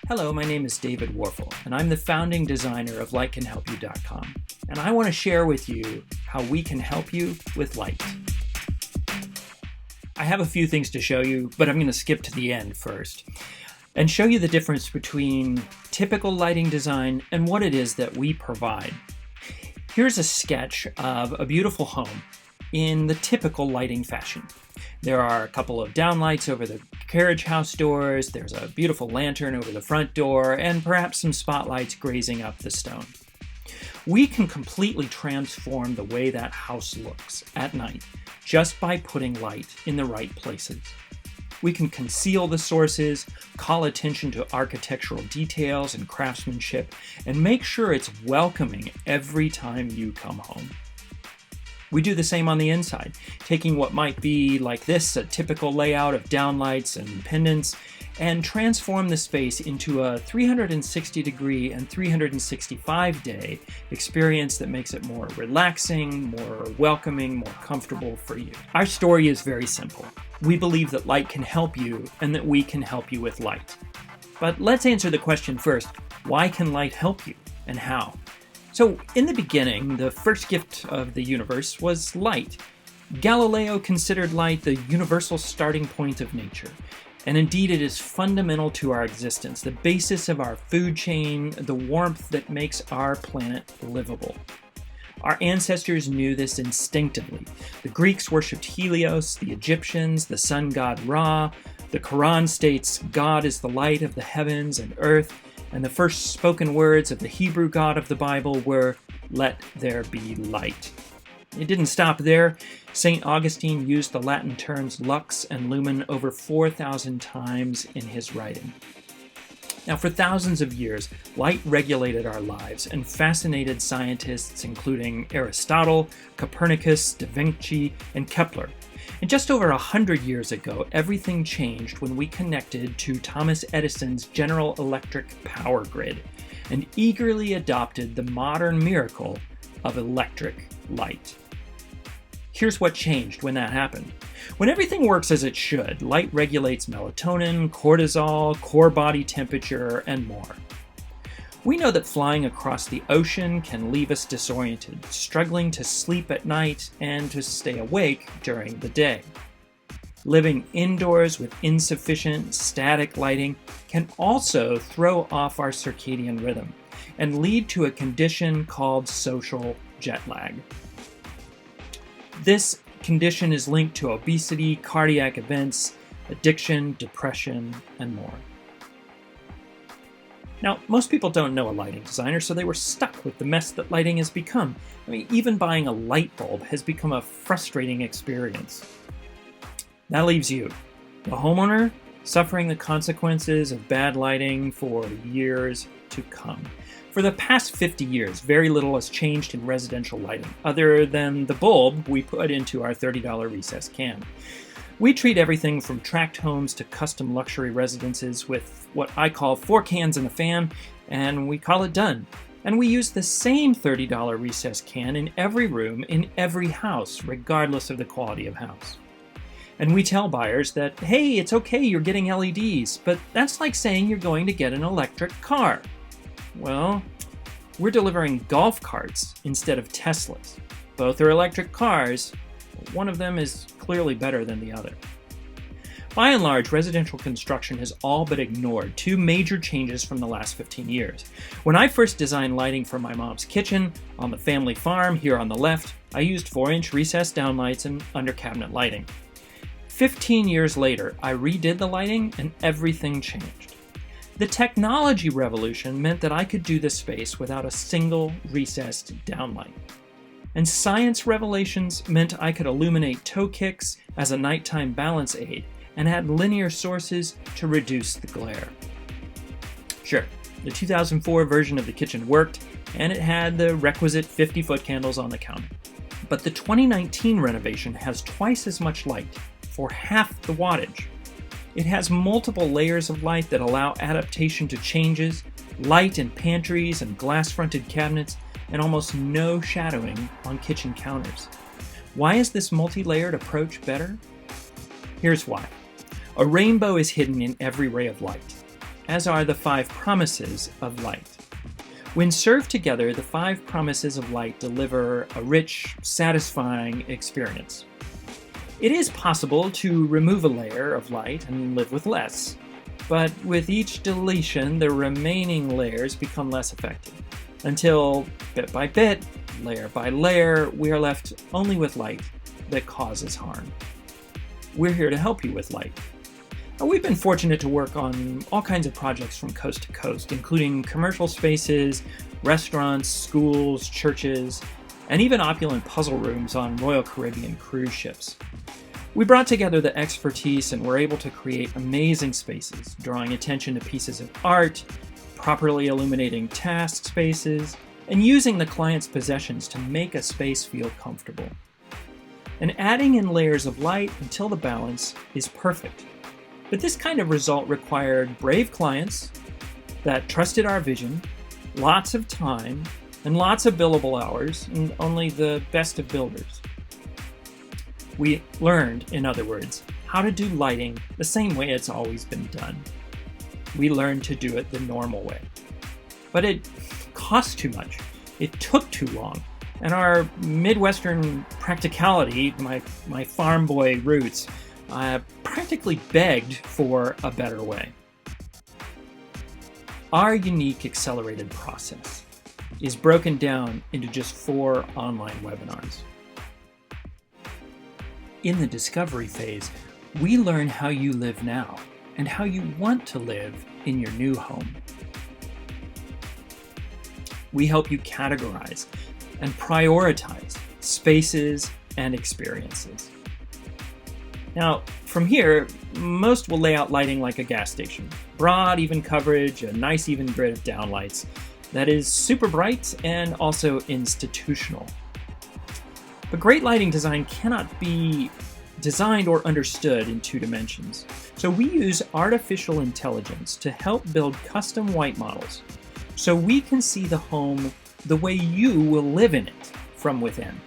Hello, my name is David Warfel, and I'm the founding designer of LightCanHelpYou.com. And I want to share with you how we can help you with light. I have a few things to show you, but I'm going to skip to the end first and show you the difference between typical lighting design and what it is that we provide. Here's a sketch of a beautiful home in the typical lighting fashion. There are a couple of downlights over the carriage house doors, there's a beautiful lantern over the front door, and perhaps some spotlights grazing up the stone. We can completely transform the way that house looks at night just by putting light in the right places. We can conceal the sources, call attention to architectural details and craftsmanship, and make sure it's welcoming every time you come home. We do the same on the inside, taking what might be like this, a typical layout of downlights and pendants, and transform the space into a 360-degree and 365-day experience that makes it more relaxing, more welcoming, more comfortable for you. Our story is very simple. We believe that light can help you and that we can help you with light. But let's answer the question first, why can light help you and how? So, in the beginning, the first gift of the universe was light. Galileo considered light the universal starting point of nature. And indeed, it is fundamental to our existence, the basis of our food chain, the warmth that makes our planet livable. Our ancestors knew this instinctively. The Greeks worshipped Helios, the Egyptians, the sun god Ra. The Quran states God is the light of the heavens and earth. And the first spoken words of the Hebrew God of the Bible were, "Let there be light." It didn't stop there. St. Augustine used the Latin terms lux and lumen over 4,000 times in his writing. Now, for thousands of years, light regulated our lives and fascinated scientists including Aristotle, Copernicus, Da Vinci, and Kepler. And just over 100 years ago, everything changed when we connected to Thomas Edison's General Electric power grid and eagerly adopted the modern miracle of electric light. Here's what changed when that happened. When everything works as it should, light regulates melatonin, cortisol, core body temperature, and more. We know that flying across the ocean can leave us disoriented, struggling to sleep at night and to stay awake during the day. Living indoors with insufficient static lighting can also throw off our circadian rhythm and lead to a condition called social jet lag. This condition is linked to obesity, cardiac events, addiction, depression, and more. Now, most people don't know a lighting designer, so they were stuck with the mess that lighting has become. Even buying a light bulb has become a frustrating experience. That leaves you, the homeowner, suffering the consequences of bad lighting for years to come. For the past 50 years, very little has changed in residential lighting, other than the bulb we put into our $30 recessed can. We treat everything from tract homes to custom luxury residences with what I call 4 cans and a fan, and we call it done. And we use the same $30 recessed can in every room in every house, regardless of the quality of house. And we tell buyers that, hey, it's okay you're getting LEDs, but that's like saying you're going to get an electric car. Well, we're delivering golf carts instead of Teslas. Both are electric cars. One of them is clearly better than the other. By and large, residential construction has all but ignored 2 major changes from the last 15 years. When I first designed lighting for my mom's kitchen on the family farm here on the left, I used 4-inch recessed downlights and under-cabinet lighting. 15 years later, I redid the lighting and everything changed. The technology revolution meant that I could do this space without a single recessed downlight. And science revelations meant I could illuminate toe kicks as a nighttime balance aid and add linear sources to reduce the glare. Sure, the 2004 version of the kitchen worked, and it had the requisite 50-foot candles on the counter. But the 2019 renovation has twice as much light for half the wattage. It has multiple layers of light that allow adaptation to changes, light in pantries and glass-fronted cabinets, and almost no shadowing on kitchen counters. Why is this multi-layered approach better? Here's why. A rainbow is hidden in every ray of light. as are the 5 promises of light. When served together, the 5 promises of light deliver a rich, satisfying experience. It is possible to remove a layer of light and live with less, but with each deletion, the remaining layers become less effective, until bit by bit, layer by layer, we are left only with light that causes harm. We're here to help you with light. We've been fortunate to work on all kinds of projects from coast to coast, including commercial spaces, restaurants, schools, churches, and even opulent puzzle rooms on Royal Caribbean cruise ships. We brought together the expertise and were able to create amazing spaces, drawing attention to pieces of art, properly illuminating task spaces, and using the client's possessions to make a space feel comfortable. And adding in layers of light until the balance is perfect. But this kind of result required brave clients that trusted our vision, lots of time, and lots of billable hours, and only the best of builders. We learned, in other words, how to do lighting the same way it's always been done. We learned to do it the normal way. But it cost too much. It took too long. And our Midwestern practicality, my farm boy roots, practically begged for a better way. Our unique accelerated process is broken down into just 4 online webinars. In the discovery phase, we learn how you live now and how you want to live in your new home. We help you categorize and prioritize spaces and experiences. Now, from here, most will lay out lighting like a gas station. Broad, even coverage, a nice even grid of downlights that is super bright and also institutional. But great lighting design cannot be designed or understood in 2 dimensions. So we use artificial intelligence to help build custom white models so we can see the home the way you will live in it from within.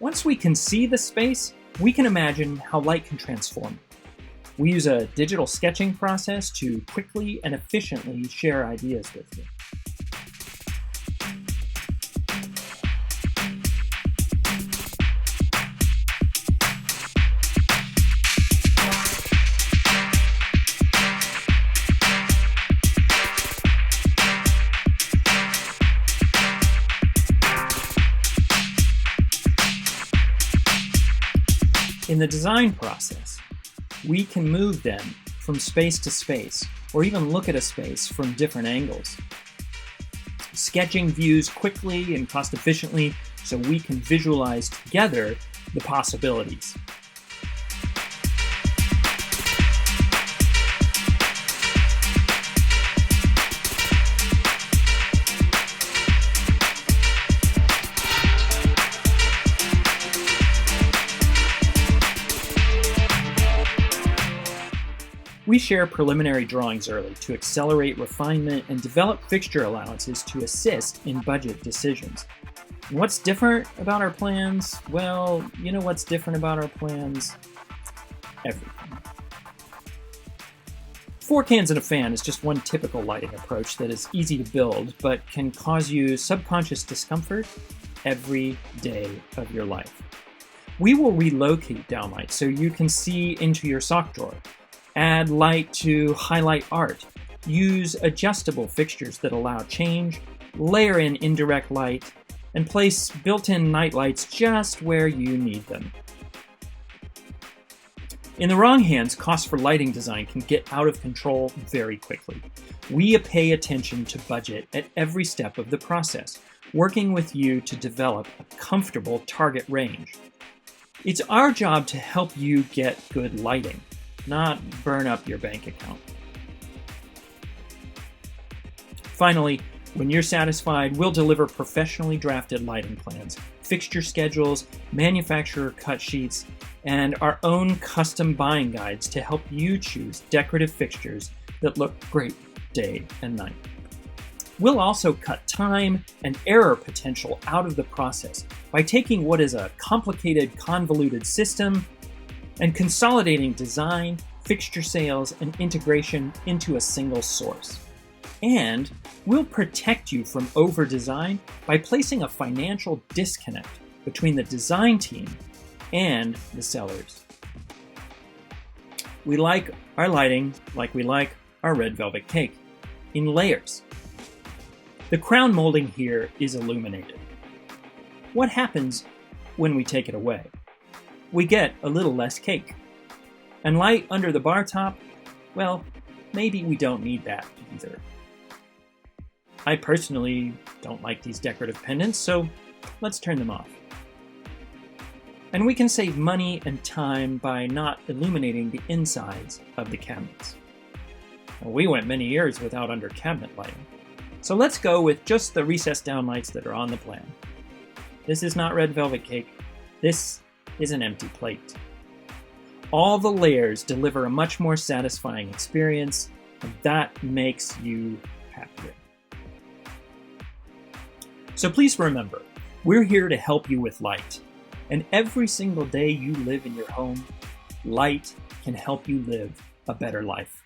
Once we can see the space, we can imagine how light can transform. We use a digital sketching process to quickly and efficiently share ideas with you. In the design process, we can move them from space to space, or even look at a space from different angles. Sketching views quickly and cost efficiently so we can visualize together the possibilities. We share preliminary drawings early to accelerate refinement and develop fixture allowances to assist in budget decisions. And what's different about our plans? Well, you know what's different about our plans? Everything. 4 cans and a fan is just one typical lighting approach that is easy to build, but can cause you subconscious discomfort every day of your life. We will relocate downlight so you can see into your sock drawer. Add light to highlight art. Use adjustable fixtures that allow change. Layer in indirect light. And place built-in night lights just where you need them. In the wrong hands, costs for lighting design can get out of control very quickly. We pay attention to budget at every step of the process, working with you to develop a comfortable target range. It's our job to help you get good lighting, not burn up your bank account. Finally, when you're satisfied, we'll deliver professionally drafted lighting plans, fixture schedules, manufacturer cut sheets, and our own custom buying guides to help you choose decorative fixtures that look great day and night. We'll also cut time and error potential out of the process by taking what is a complicated, convoluted system and consolidating design, fixture sales, and integration into a single source. And we'll protect you from over-design by placing a financial disconnect between the design team and the sellers. We like our lighting like we like our red velvet cake, in layers. The crown molding here is illuminated. What happens when we take it away? We get a little less cake. And light under the bar top? Well, maybe we don't need that either. I personally don't like these decorative pendants, so let's turn them off. And we can save money and time by not illuminating the insides of the cabinets. Well, we went many years without under cabinet lighting, so let's go with just the recessed down lights that are on the plan. This is not red velvet cake. This is an empty plate. All the layers deliver a much more satisfying experience, and that makes you happier. So please remember, we're here to help you with light. And every single day you live in your home, light can help you live a better life.